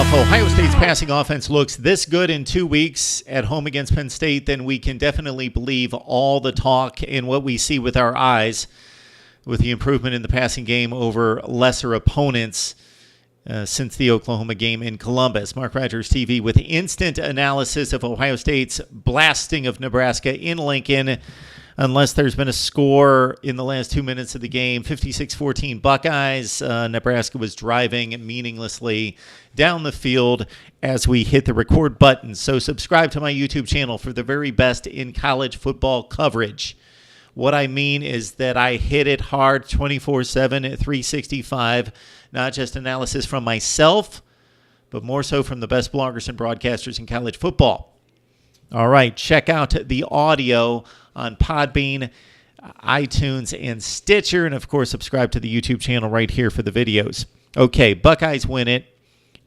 if Ohio State's passing offense looks this good in 2 weeks at home against Penn State, then we can definitely believe all the talk and what we see with our eyes with the improvement in the passing game over lesser opponents since the Oklahoma game in Columbus. Mark Rogers TV with instant analysis of Ohio State's blasting of Nebraska in Lincoln. Unless there's been a score in the last 2 minutes of the game, 56-14 Buckeyes. Nebraska was driving meaninglessly down the field as we hit the record button. So subscribe to my YouTube channel for the very best in college football coverage. What I mean is that I hit it hard 24/7 at 365, not just analysis from myself, but more so from the best bloggers and broadcasters in college football. All right, check out the audio on Podbean, iTunes, and Stitcher. And, of course, subscribe to the YouTube channel right here for the videos. Okay, Buckeyes win it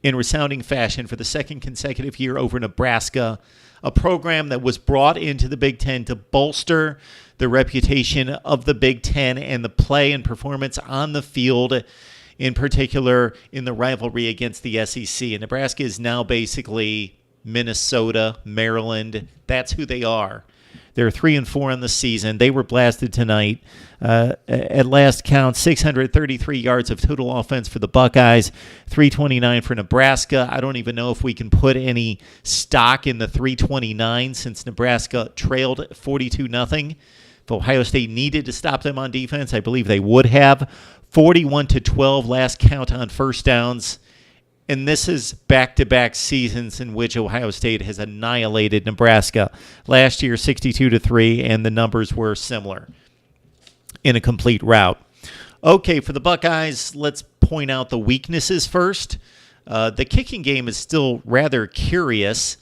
in resounding fashion for the second consecutive year over Nebraska, a program that was brought into the Big Ten to bolster the reputation of the Big Ten and the play and performance on the field, in particular in the rivalry against the SEC. And Nebraska is now basically Minnesota, Maryland. That's who they are. They're 3-4 on the season. They were blasted tonight. At last count, 633 yards of total offense for the Buckeyes, 329 for Nebraska. I don't even know if we can put any stock in the 329 since Nebraska trailed 42-0. If Ohio State needed to stop them on defense, I believe they would have. 41-12 last count on first downs. And this is back-to-back seasons in which Ohio State has annihilated Nebraska. Last year, 62-3, and the numbers were similar in a complete rout. Okay, for the Buckeyes, let's point out the weaknesses first. The kicking game is still rather curious.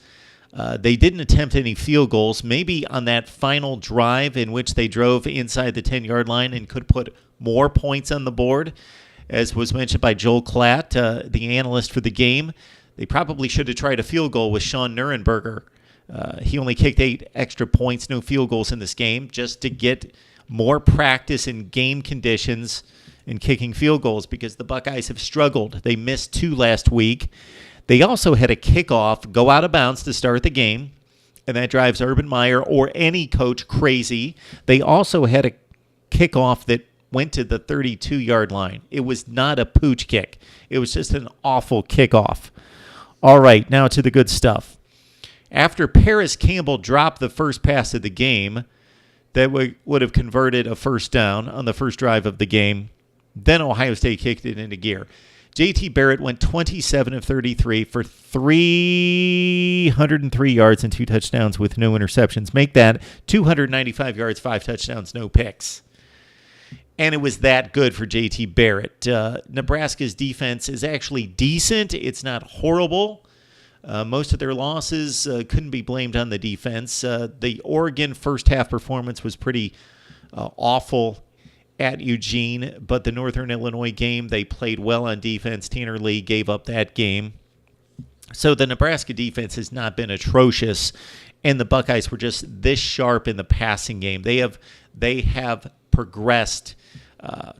They didn't attempt any field goals. Maybe on that final drive in which they drove inside the 10-yard line and could put more points on the board, as was mentioned by Joel Klatt, the analyst for the game. They probably should have tried a field goal with Sean Nurenberger. He only kicked 8 extra points, no field goals in this game, just to get more practice in game conditions and kicking field goals because the Buckeyes have struggled. They missed 2 last week. They also had a kickoff go out of bounds to start the game, and that drives Urban Meyer or any coach crazy. They also had a kickoff that went to the 32-yard line. It was not a pooch kick. It was just an awful kickoff. All right, now to the good stuff. After Paris Campbell dropped the first pass of the game, that would have converted a first down on the first drive of the game, then Ohio State kicked it into gear. J.T. Barrett went 27 of 33 for 303 yards and 2 touchdowns with no interceptions. Make that 295 yards, 5 touchdowns, no picks. And it was that good for J.T. Barrett. Nebraska's defense is actually decent. It's not horrible. Most of their losses couldn't be blamed on the defense. The Oregon first-half performance was pretty awful at Eugene, but the Northern Illinois game, they played well on defense. Tanner Lee gave up that game. So the Nebraska defense has not been atrocious, and the Buckeyes were just this sharp in the passing game. They have progressed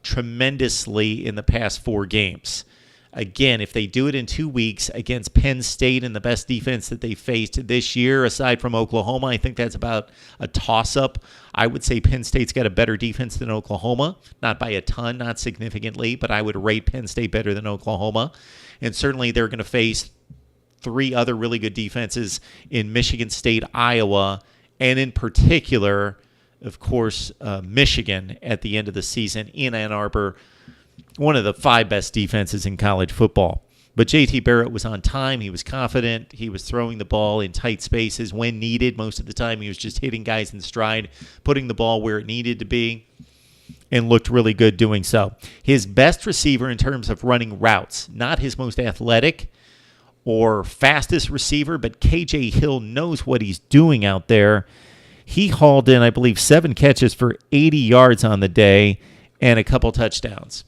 tremendously in the past 4 games. Again, if they do it in 2 weeks against Penn State and the best defense that they faced this year, aside from Oklahoma, I think that's about a toss-up. I would say Penn State's got a better defense than Oklahoma, not by a ton, not significantly, but I would rate Penn State better than Oklahoma. And certainly they're going to face 3 other really good defenses in Michigan State, Iowa, and in particular, of course, Michigan at the end of the season in Ann Arbor, one of the 5 best defenses in college football. But J.T. Barrett was on time. He was confident. He was throwing the ball in tight spaces when needed. Most of the time, he was just hitting guys in stride, putting the ball where it needed to be, and looked really good doing so. His best receiver in terms of running routes, not his most athletic or fastest receiver, but K.J. Hill knows what he's doing out there. He hauled in, I believe, 7 catches for 80 yards on the day and a couple touchdowns.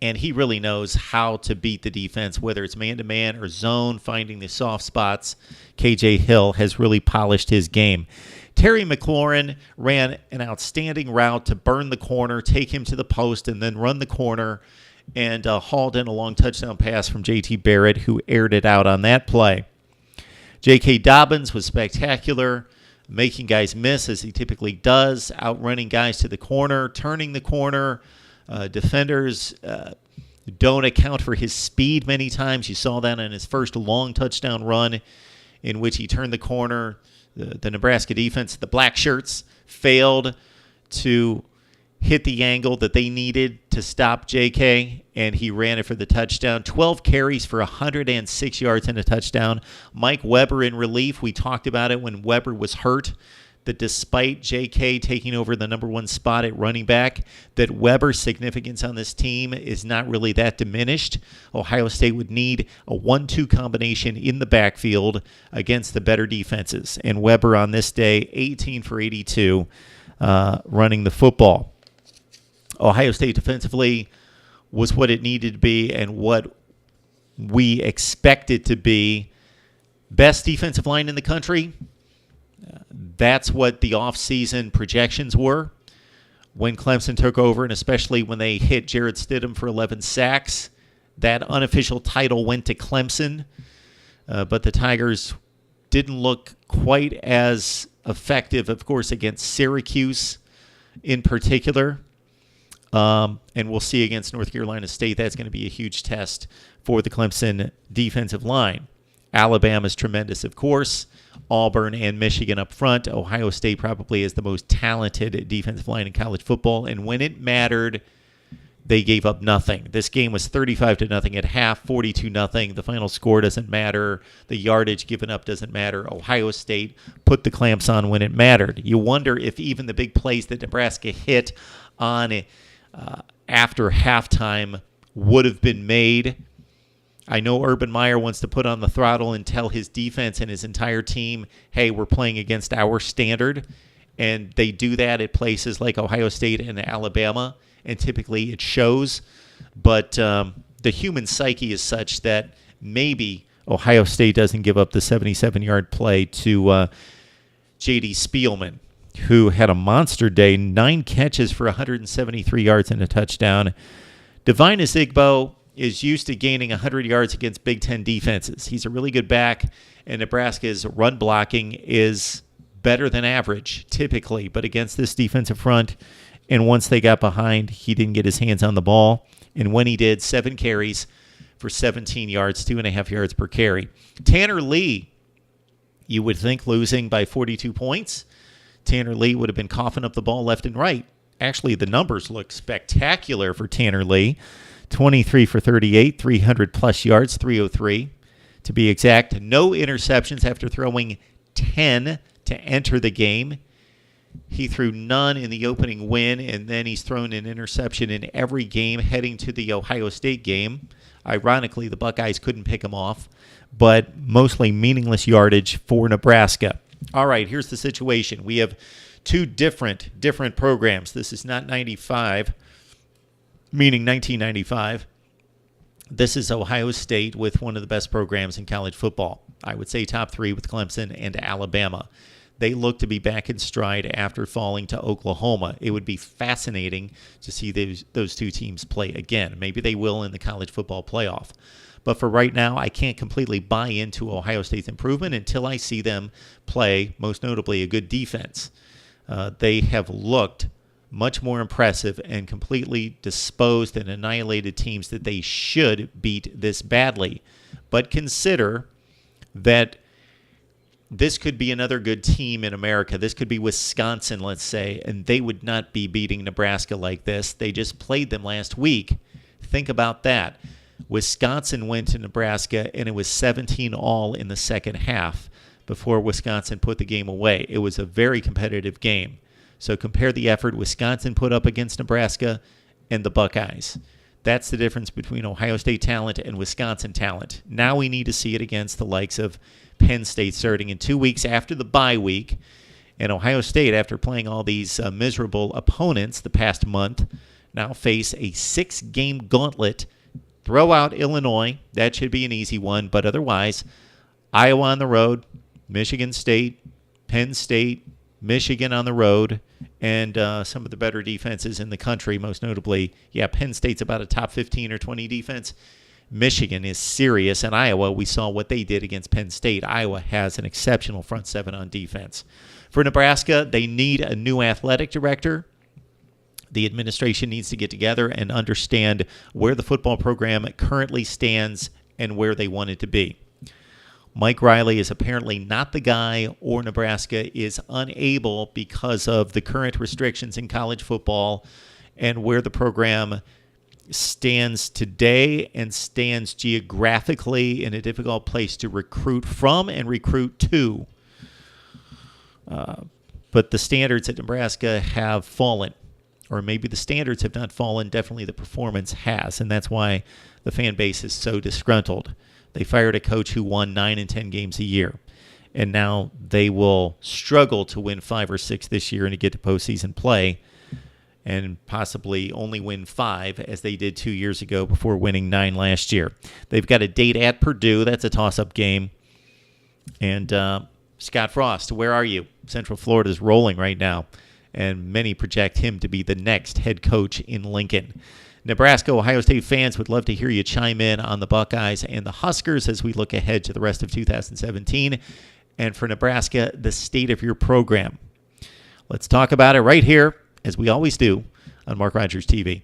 And he really knows how to beat the defense, whether it's man-to-man or zone, finding the soft spots. K.J. Hill has really polished his game. Terry McLaurin ran an outstanding route to burn the corner, take him to the post, and then run the corner and hauled in a long touchdown pass from J.T. Barrett, who aired it out on that play. J.K. Dobbins was spectacular, making guys miss as he typically does, outrunning guys to the corner, turning the corner. Defenders don't account for his speed many times. You saw that in his first long touchdown run in which he turned the corner. The Nebraska defense, the black shirts, failed to hit the angle that they needed to stop J.K., and he ran it for the touchdown. 12 carries for 106 yards and a touchdown. Mike Weber in relief. We talked about it when Weber was hurt, that despite J.K. taking over the number one spot at running back, that Weber's significance on this team is not really that diminished. Ohio State would need a 1-2 combination in the backfield against the better defenses. And Weber on this day, 18 for 82, running the football. Ohio State defensively was what it needed to be and what we expect it to be. Best defensive line in the country. That's what the offseason projections were when Clemson took over, and especially when they hit Jarrett Stidham for 11 sacks. That unofficial title went to Clemson, but the Tigers didn't look quite as effective, of course, against Syracuse in particular. And we'll see against North Carolina State. That's going to be a huge test for the Clemson defensive line. Alabama's tremendous, of course. Auburn and Michigan up front. Ohio State probably is the most talented defensive line in college football. And when it mattered, they gave up nothing. This game was 35-0 at half, 42-0. The final score doesn't matter. The yardage given up doesn't matter. Ohio State put the clamps on when it mattered. You wonder if even the big plays that Nebraska hit on after halftime would have been made. I know Urban Meyer wants to put on the throttle and tell his defense and his entire team, hey, we're playing against our standard. And they do that at places like Ohio State and Alabama, and typically it shows. But the human psyche is such that maybe Ohio State doesn't give up the 77-yard play to J.D. Spielman, who had a monster day, 9 catches for 173 yards and a touchdown. Devine Ezigbo is used to gaining 100 yards against Big Ten defenses. He's a really good back, and Nebraska's run blocking is better than average, typically. But against this defensive front, and once they got behind, he didn't get his hands on the ball. And when he did, 7 carries for 17 yards, 2.5 yards per carry. Tanner Lee, you would think losing by 42 points. Tanner Lee would have been coughing up the ball left and right. Actually, the numbers look spectacular for Tanner Lee. 23 for 38, 300-plus yards, 303 to be exact. No interceptions after throwing 10 to enter the game. He threw none in the opening win, and then he's thrown an interception in every game heading to the Ohio State game. Ironically, the Buckeyes couldn't pick him off, but mostly meaningless yardage for Nebraska. All right, here's the situation. We have two different programs. This is not 95, meaning 1995. This is Ohio State with one of the best programs in college football. I would say top 3 with Clemson and Alabama. They look to be back in stride after falling to Oklahoma. It would be fascinating to see those two teams play again. Maybe they will in the college football playoff. But for right now, I can't completely buy into Ohio State's improvement until I see them play, most notably, a good defense. They have looked much more impressive and completely disposed and annihilated teams that they should beat this badly. But consider that this could be another good team in America. This could be Wisconsin, let's say, and they would not be beating Nebraska like this. They just played them last week. Think about that. Wisconsin went to Nebraska, and it was 17-all in the second half before Wisconsin put the game away. It was a very competitive game. So compare the effort Wisconsin put up against Nebraska and the Buckeyes. That's the difference between Ohio State talent and Wisconsin talent. Now we need to see it against the likes of Penn State starting in 2 weeks after the bye week. And Ohio State, after playing all these miserable opponents the past month, now face a 6-game gauntlet. Throw out Illinois. That should be an easy one. But otherwise, Iowa on the road, Michigan State, Penn State, Michigan on the road, and some of the better defenses in the country, most notably, Penn State's about a top 15 or 20 defense. Michigan is serious, and Iowa, we saw what they did against Penn State. Iowa has an exceptional front seven on defense. For Nebraska, they need a new athletic director. The administration needs to get together and understand where the football program currently stands and where they want it to be. Mike Riley is apparently not the guy, or Nebraska is unable, because of the current restrictions in college football and where the program stands today and stands geographically in a difficult place to recruit from and recruit to. But the standards at Nebraska have fallen. Or maybe the standards have not fallen, definitely the performance has, and that's why the fan base is so disgruntled. They fired a coach who won 9 and 10 games a year, and now they will struggle to win 5 or 6 this year and to get to postseason play, and possibly only win 5 as they did 2 years ago before winning 9 last year. They've got a date at Purdue. That's a toss-up game. And Scott Frost, where are you? Central Florida is rolling right now, and many project him to be the next head coach in Lincoln. Nebraska, Ohio State fans would love to hear you chime in on the Buckeyes and the Huskers as we look ahead to the rest of 2017. And for Nebraska, the state of your program. Let's talk about it right here, as we always do, on Mark Rogers TV.